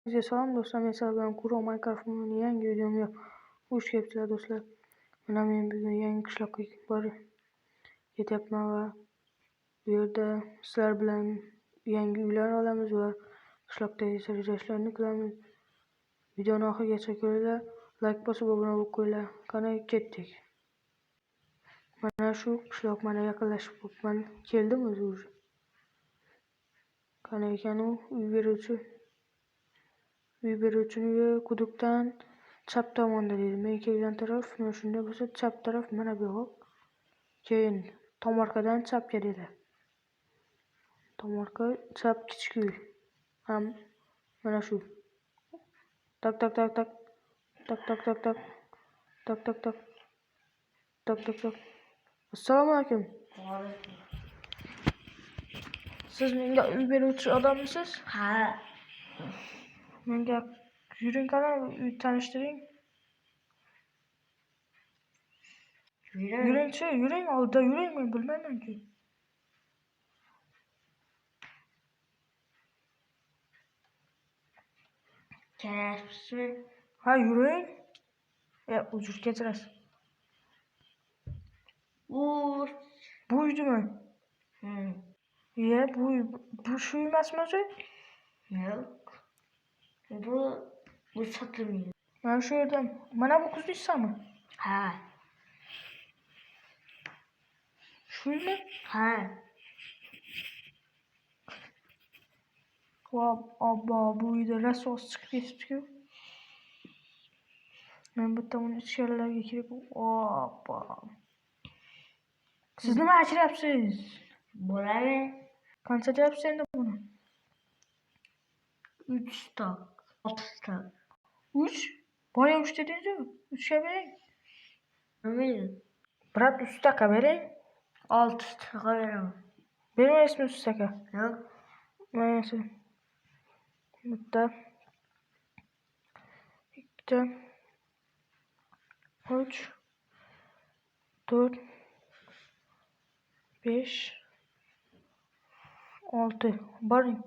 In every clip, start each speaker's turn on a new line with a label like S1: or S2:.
S1: Salom do'stlar, men sizlar bilan Kuro Minecraft'ning yangi videomga xush kelibsizlar do'stlar. Mana men bugun yangi qishloqqa borib ketyapman va bu yerda sizlar bilan yangi uylar olamiz va qishloqdagi sarguzashtlarni qilamiz. Videoni oxirigacha ko'ringlar, like bosib obuna bo'lib qo'yinglar. Qani ketdik. Mana shu qishloq, mana yaqinlashib qolibman. Keldim o'zi уже. Qani ekan u uy beruvchini quduqdan chap tomonda dedi. Men kelgan taraf mana shunday bo'lsa, chap taraf mana bu yoq. Keyin tomorqadan chapga dedi. Tomorqa chap kichik uy. Ham mana shu. Tak tak tak tak. Tak tak tak tak. Tak tak tak. Tak tak tak. Assalomu alaykum. Siz menga uy beruvchi odammisiz?
S2: Ha.
S1: Menga yuring qani, uy tanishtiring. Yuring, oldida yuring, men bilmayman-ku.
S2: Kerakmi?
S1: Ha, yuring. Uzr, kechirasiz. Bu uydimi? Bu shu emasmi o'zi?
S2: Yo'q. Bu sotilmaydi.
S1: Mana shu yerda. Mana bu qizdingizmi?
S2: Ha.
S1: Shuymi?
S2: Ha.
S1: Obbo, bu uyda rasos chiqib ketibdi-ku. Men bitta uni ichkarilarga kirib, obbo. Siz nima achiryapsiz?
S2: Bo'ladi.
S1: Qancha deyapsiz endi buni?
S2: 3 tok. 6 tok.
S1: 3? Boya 3 dedingiz-ku. 3 ga bering.
S2: Nima?
S1: Brat, 3 taka bering.
S2: 6 taka beraman.
S1: Bermaysizmi 3 taka?
S2: Yo'q.
S1: Mana shu. Bitta. 2 3 4 5 6. Boring.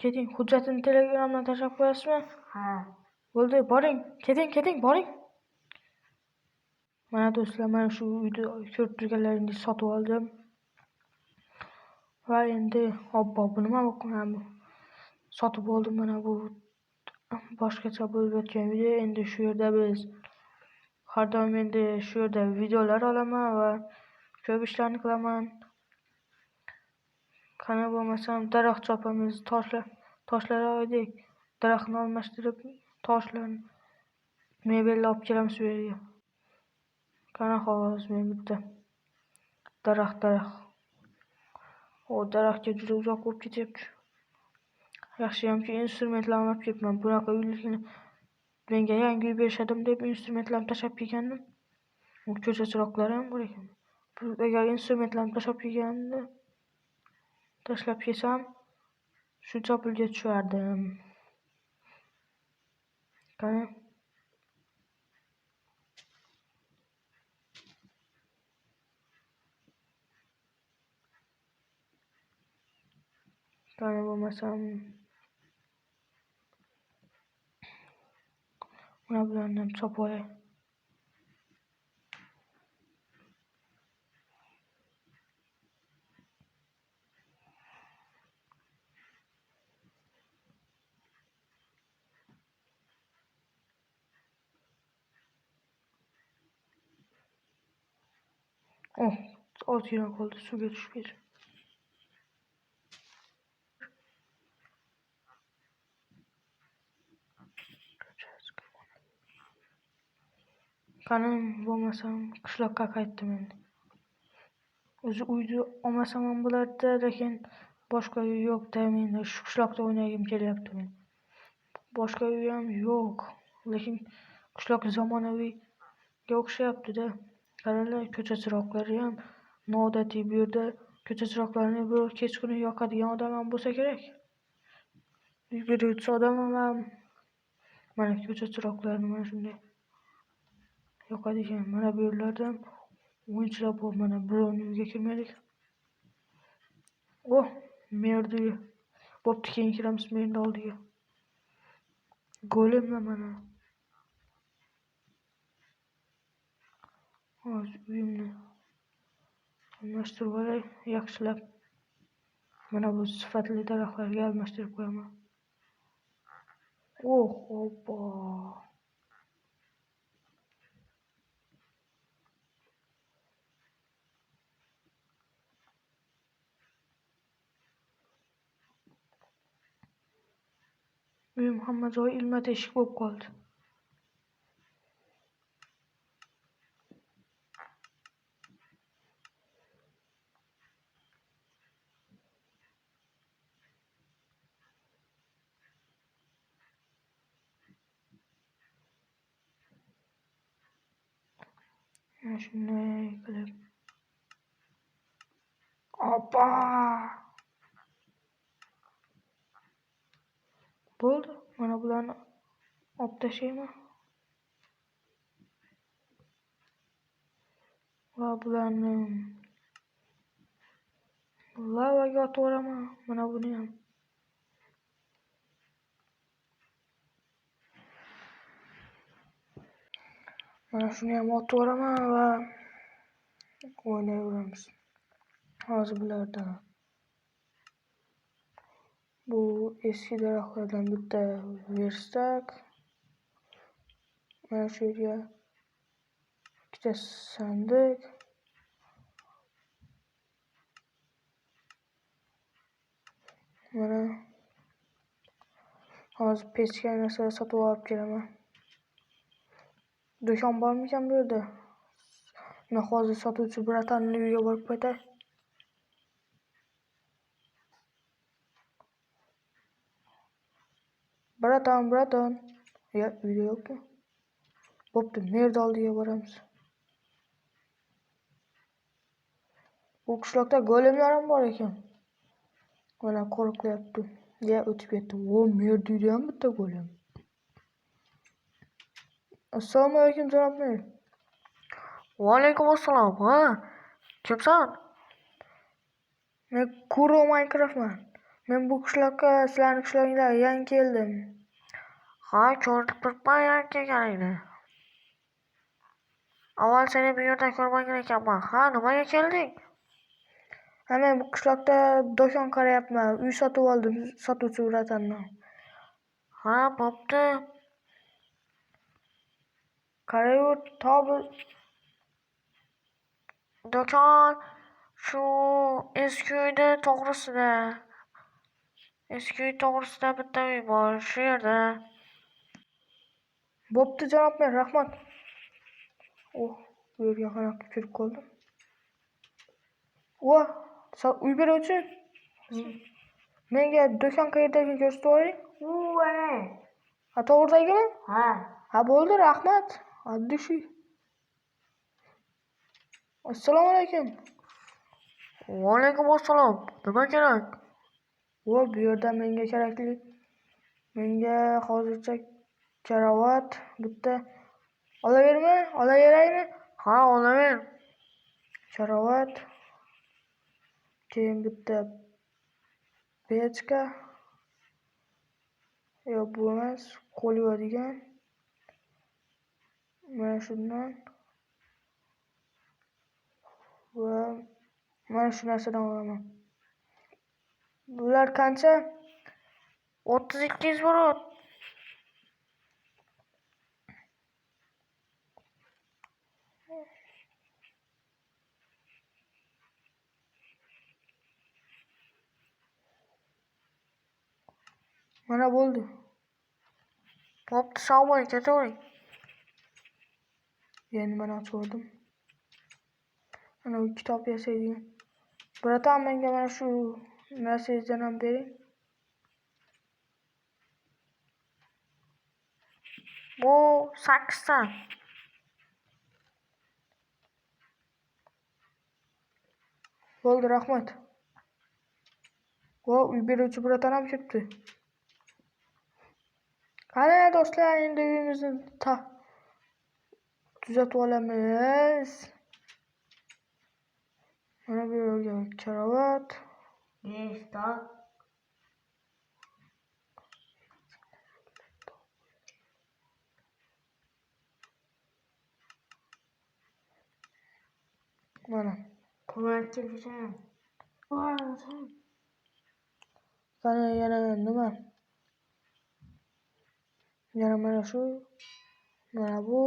S1: Keting, hujjatini Telegramdan tashlab qo'yasizmi?
S2: Ha.
S1: Bo'ldi, boring. Keting, boring. Mana do'stlar, mana shu uyni ko'rib turganlaringizni sotib oldim. Va endi obbo, bu nima bo'lgan? Sotib oldim, mana bu boshqacha bo'lib o'tgan video. Endi shu yerda biz har doim endi shu yerda videolar olaman va ko'p ishlarni qilaman. Qani bo'lmasam daraxt chopamiz, toshlar oldik. Daraxtni almashtirib, toshlarni mebelni olib kelamiz bu yerga. Qani hozir men bitta daraxt. O daraxtga juda uzoq bo'lib ketyapti. Yaxshiyamki instrumentlarni olib kelibman. Bunaqa uylikni menga yangi uy berishadim deb instrumentlarni tashlab kelgandim. U ko'cha chiroqlari ham bor ekan. Agar instrumentlarni tashlab kelsam, shuncha pulga tushardim. Qani bo'lmasam mana bularni ham chopib olay. Ozgina qoldi, suvga tushib ketdi. Qani bo'lmasam qishloqqa qaytdim endi. O'zi uyni olmasam ham bo'lardi, lekin boshqa uy yo'q-da, men shu qishloqda o'ynagim kelyapti men. Boshqa uy ham yo'q, lekin qishloq zamonaviyga o'xshayapti-da. Qaranglar, ko'cha chiroqlari ham noodatiy. Bu yerda ko'cha chiroqlarini bir kechqurun yoqadigan odam ham bo'lsa kerak. Uy beruvchi odam ham mana ko'cha chiroqlarini mana shunday yoqadigan. Mana bu yerlarda ham o'yinchilar bor. Mana birovning uyiga kirmaylik. Merdi. Bo'pti, keyin kiramiz merni oldiga. Golemmi mana. Hozir uyimni almashtirib olay, yaxshilab. Mana bu sifatli daraxtlarga almashtirib qo'yaman. Hoppa. Uyim hamma joyi ilma teshik bo'lib qoldi. Mana shunday qilib. Hoppa. Bo'ldi. Mana bularni olib tashlayman. Va bularni lavaga otib yuboraman. Mana buni ham. Mana shuni ham otib yuboraman va o'ynayveramiz. Hozir bularda bu eski daraxtlardan bitta verstak. Mana shu yerga ikkita sandiq. Mana hozir pechka narsa sotib olib kelaman. Do'kon bormikan bu yerda? Men hozir sotuvchi bratanning uyiga borib qaytay. Bratan. Ya, uyda yo'qmi? Bo'pti, Merdi oldiga boramiz. Bu qishloqda golemlar ham bor ekan. Mana qo'riqlayapti. Ya, o'tib ketdi. Merdida ham bitta golem. Assalomu alaykum, janob mer.
S2: Va alaykum assalom. Ha? Kimsan?
S1: Men Kuro Minecraftman. Men bu qishloqqa sizlarning qishlog'ingizga yangi keldim.
S2: Ha, ko'rib turibman yangi kelganingni. Avval seni bu yerda ko'rmagan ekanman. Ha, nimaga kelding?
S1: Men bu qishloqda do'kon qarayapman. Uy sotib oldim sotuvchi bratandan.
S2: Ha, bo'pti.
S1: Qarayur, tobi
S2: Do'kon shu eski uyda to'g'risida. Eski uy to'g'risida bitta uy bor, shu yerda.
S1: bo'pti janob mer, rahmat. Bu yerga qanaqa kirib qoldim. Uy beruvchi. Menga do'kon qayerdaligini ko'rsatib yuboring.
S2: Ana.
S1: Ha, to'g'ridagimi?
S2: Ha,
S1: bo'ldi, rahmat. Addishi. Assalomu alaykum.
S2: va alaykum assalom. Nima kerak?
S1: Bu yerda menga kerakli. Menga hozircha karavot bitta olaveraymi?
S2: Ha, olaver.
S1: Karavot. Keyin bitta pechka. Yo'q, bu emas, qo'l yuvadigan. Mana shundan. Va mana shu narsadan olaman. Bular qancha?
S2: 32 zvorot.
S1: Mana bo'ldi.
S2: Bo'pti, sog' bo'ling, ketavering.
S1: Endi mana ochib oldim. Mana bu kitob yasaydigan. Bratan, menga mana shu narsangizdan ham bering.
S2: Bu 8 ta.
S1: Bo'ldi, rahmat. Uy beruvchi bratan ham kelibdi. Qani do'stlar, endi uyimizni tuzatib olamiz. Mana bu yerga karavot. Mana.
S2: Ko'makchilikcha.
S1: Qani yana nima? Yana mana shu. Mana bu.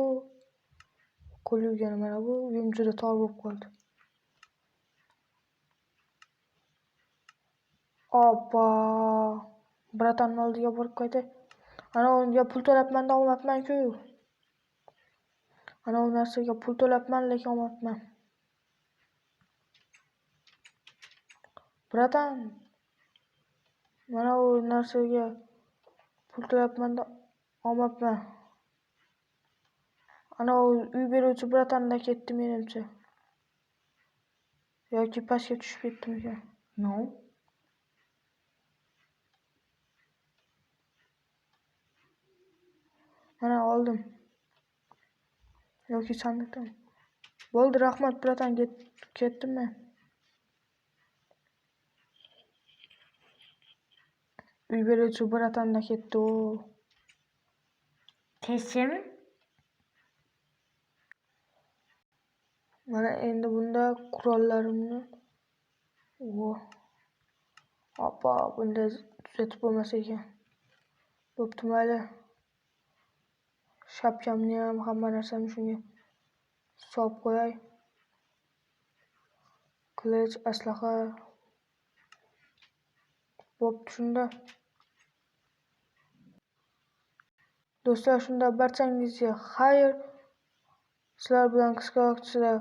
S1: Qo'lga mana bu. Uyim juda tor bo'lib qoldi. Oppa. Bratanning oldiga borib qaytay. Ana unga pul to'labman da olmabman-ku. Ana u narsaga pul to'labman, lekin olmabman. Bratan. Mana u narsaga pul to'labman da olmabman. Ana u uy beruvchi bratandan ketdi menimcha. Yoki pastga tushib ketdimikan?
S2: No.
S1: Mana oldim. Yoki sandiqdan. Bo'ldi, rahmat bratan, ketdim men. Uy beruvchi bratandan ketdi u.
S2: Tezchim?
S1: Mana endi bunda qurollarimni Oppa, bunda tuzatib bo'lmasa ekan. Bo'pti, mayli. Shapkamni ham, hamma narsamni shunga solib qo'yay. Qilich, aslaha. Bo'pti shunda. Do'stlar, shunda barchangizga xayr. Sizlar bilan qisqa vaqtda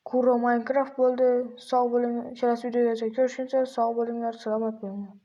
S1: Kuro Minecraft bo'ldi. Sog' bo'ling. Kelasi videogacha ko'rishguncha sog' bo'linglar, salomat bo'linglar.